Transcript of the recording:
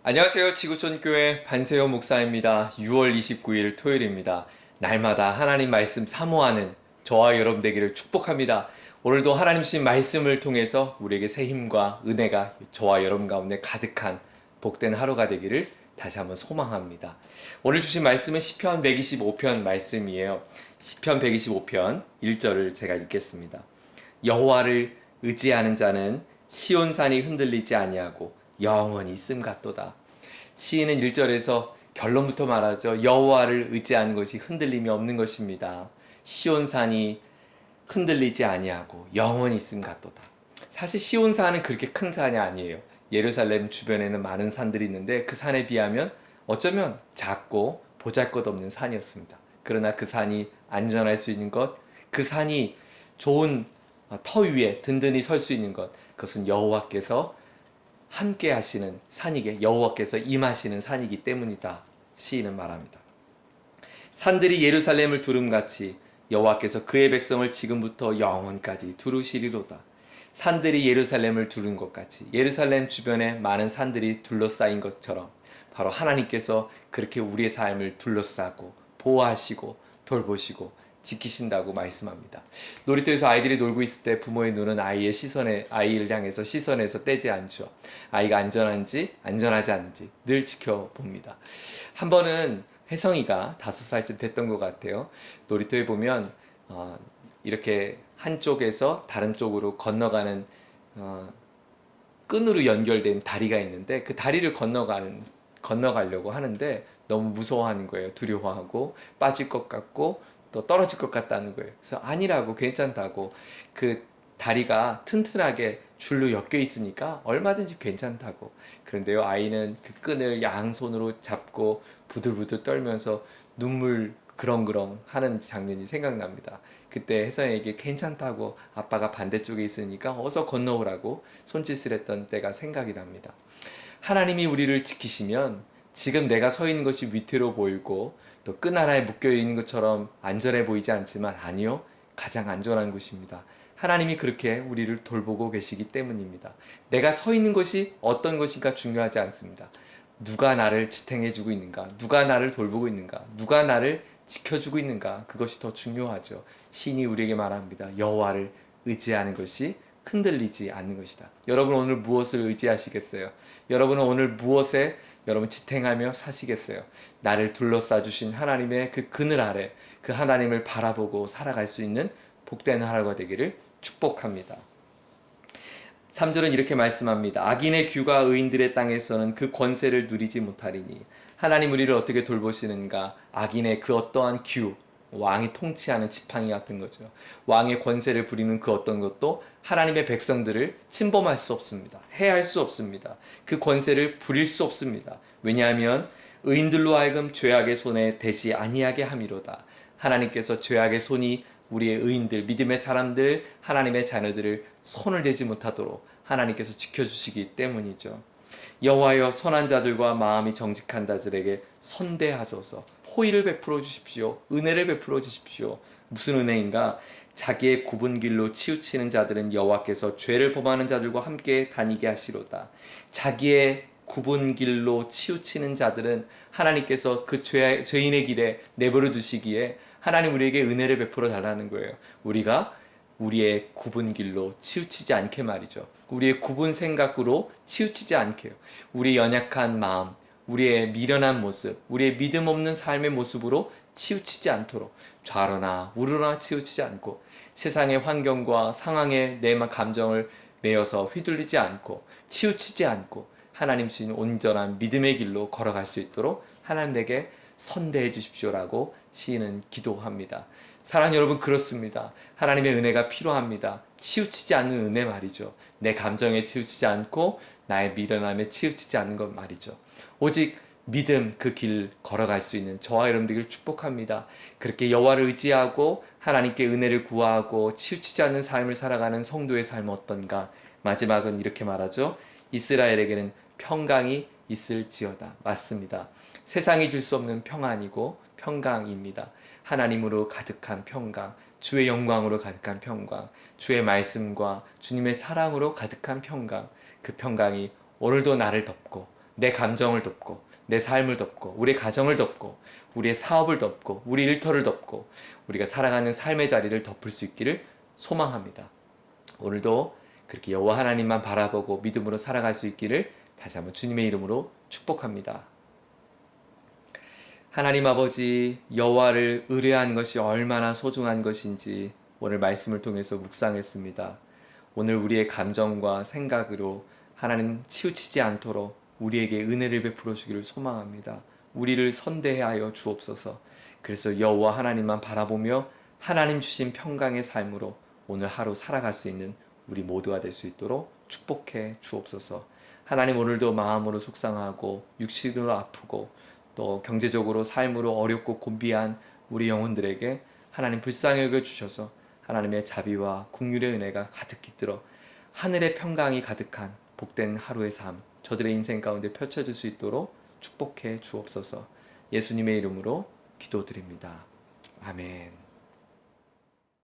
안녕하세요. 지구촌교회 반세요 목사입니다. 6월 29일 토요일입니다. 날마다 하나님 말씀 사모하는 저와 여러분 되기를 축복합니다. 오늘도 하나님 주신 말씀을 통해서 우리에게 새 힘과 은혜가 저와 여러분 가운데 가득한 복된 하루가 되기를 다시 한번 소망합니다. 오늘 주신 말씀은 시편 125편 말씀이에요. 시편 125편 1절을 제가 읽겠습니다. 여호와를 의지하는 자는 시온산이 흔들리지 아니하고 영원히 있음 같도다. 시인은 1절에서 결론부터 말하죠. 여호와를 의지하는 것이 흔들림이 없는 것입니다. 시온산이 흔들리지 아니하고 영원히 있음 같도다. 사실 시온산은 그렇게 큰 산이 아니에요. 예루살렘 주변에는 많은 산들이 있는데 그 산에 비하면 어쩌면 작고 보잘것없는 산이었습니다. 그러나 그 산이 안전할 수 있는 것, 그 산이 좋은 터 위에 든든히 설 수 있는 것, 그것은 여호와께서 함께 하시는 산이게 여호와께서 임하시는 산이기 때문이다. 시인은 말합니다. 산들이 예루살렘을 두름같이 여호와께서 그의 백성을 지금부터 영원까지 두루시리로다. 산들이 예루살렘을 두른 것 같이 예루살렘 주변에 많은 산들이 둘러싸인 것처럼 바로 하나님께서 그렇게 우리의 삶을 둘러싸고 보호하시고 돌보시고 지키신다고 말씀합니다. 놀이터에서 아이들이 놀고 있을 때 부모의 눈은 아이를 향해서 시선에서 떼지 않죠. 아이가 안전한지 안전하지 않은지 늘 지켜봅니다. 한 번은 혜성이가 5살쯤 됐던 것 같아요. 놀이터에 보면 이렇게 한쪽에서 다른 쪽으로 건너가는 끈으로 연결된 다리가 있는데 그 다리를 건너가려고 하는데 너무 무서워하는 거예요. 두려워하고 빠질 것 같고 또 떨어질 것 같다는 거예요. 그래서 아니라고, 괜찮다고, 그 다리가 튼튼하게 줄로 엮여 있으니까 얼마든지 괜찮다고. 그런데요, 아이는 그 끈을 양손으로 잡고 부들부들 떨면서 눈물 그렁그렁 하는 장면이 생각납니다. 그때 혜성에게 괜찮다고 아빠가 반대쪽에 있으니까 어서 건너오라고 손짓을 했던 때가 생각이 납니다. 하나님이 우리를 지키시면 지금 내가 서 있는 것이 위태로워 보이고 또 끈 하나에 묶여 있는 것처럼 안전해 보이지 않지만 아니요, 가장 안전한 곳입니다. 하나님이 그렇게 우리를 돌보고 계시기 때문입니다. 내가 서 있는 것이 어떤 것인가 중요하지 않습니다. 누가 나를 지탱해주고 있는가, 누가 나를 돌보고 있는가, 누가 나를 지켜주고 있는가, 그것이 더 중요하죠. 신이 우리에게 말합니다. 여호와를 의지하는 것이 흔들리지 않는 것이다. 여러분 오늘 무엇을 의지하시겠어요? 여러분은 오늘 무엇에 여러분 지탱하며 사시겠어요? 나를 둘러싸 주신 하나님의 그 그늘 아래 그 하나님을 바라보고 살아갈 수 있는 복된 하루가 되기를 축복합니다. 3절은 이렇게 말씀합니다. 악인의 규가 의인들의 땅에서는 그 권세를 누리지 못하리니. 하나님 우리를 어떻게 돌보시는가? 악인의 그 어떠한 규, 왕이 통치하는 지팡이 같은 거죠. 왕의 권세를 부리는 그 어떤 것도 하나님의 백성들을 침범할 수 없습니다. 해할 수 없습니다. 그 권세를 부릴 수 없습니다. 왜냐하면 의인들로 하여금 죄악의 손에 대지 아니하게 함이로다. 하나님께서 죄악의 손이 우리의 의인들, 믿음의 사람들, 하나님의 자녀들을 손을 대지 못하도록 하나님께서 지켜주시기 때문이죠. 여호와여, 선한 자들과 마음이 정직한 자들에게 선대하소서. 호의를 베풀어 주십시오. 은혜를 베풀어 주십시오. 무슨 은혜인가? 자기의 굽은 길로 치우치는 자들은 여호와께서 죄를 범하는 자들과 함께 다니게 하시로다. 자기의 굽은 길로 치우치는 자들은 하나님께서 그 죄인의 길에 내버려 두시기에 하나님 우리에게 은혜를 베풀어 달라는 거예요. 우리가 우리의 굽은 길로 치우치지 않게 말이죠. 우리의 굽은 생각으로 치우치지 않게요. 우리의 연약한 마음, 우리의 미련한 모습, 우리의 믿음 없는 삶의 모습으로 치우치지 않도록 좌로나 우로나 치우치지 않고 세상의 환경과 상황에 내 감정을 매여서 휘둘리지 않고 치우치지 않고 하나님 주신 온전한 믿음의 길로 걸어갈 수 있도록 하나님에게 선대해 주십시오라고 시인은 기도합니다. 사랑하는 여러분, 그렇습니다. 하나님의 은혜가 필요합니다. 치우치지 않는 은혜 말이죠. 내 감정에 치우치지 않고 나의 미련함에 치우치지 않는 것 말이죠. 오직 믿음 그 길 걸어갈 수 있는 저와 여러분들을 축복합니다. 그렇게 여호와를 의지하고 하나님께 은혜를 구하고 치우치지 않는 삶을 살아가는 성도의 삶은 어떤가? 마지막은 이렇게 말하죠. 이스라엘에게는 평강이 있을지어다. 맞습니다. 세상이 줄 수 없는 평안이고 평강입니다. 하나님으로 가득한 평강, 주의 영광으로 가득한 평강, 주의 말씀과 주님의 사랑으로 가득한 평강, 그 평강이 오늘도 나를 덮고 내 감정을 돕고 내 삶을 돕고 우리의 가정을 돕고 우리의 사업을 돕고 우리 일터를 돕고 우리가 살아가는 삶의 자리를 덮을 수 있기를 소망합니다. 오늘도 그렇게 여호와 하나님만 바라보고 믿음으로 살아갈 수 있기를 다시 한번 주님의 이름으로 축복합니다. 하나님 아버지, 여호와를 의뢰하는 것이 얼마나 소중한 것인지 오늘 말씀을 통해서 묵상했습니다. 오늘 우리의 감정과 생각으로 하나님 치우치지 않도록 우리에게 은혜를 베풀어 주기를 소망합니다. 우리를 선대하여 주옵소서. 그래서 여호와 하나님만 바라보며 하나님 주신 평강의 삶으로 오늘 하루 살아갈 수 있는 우리 모두가 될 수 있도록 축복해 주옵소서. 하나님, 오늘도 마음으로 속상하고 육신으로 아프고 또 경제적으로 삶으로 어렵고 곤비한 우리 영혼들에게 하나님 불쌍히 여겨 주셔서 하나님의 자비와 긍휼의 은혜가 가득 깃들어 하늘의 평강이 가득한 복된 하루의 삶, 저들의 인생 가운데 펼쳐질 수 있도록 축복해 주옵소서. 예수님의 이름으로 기도드립니다. 아멘.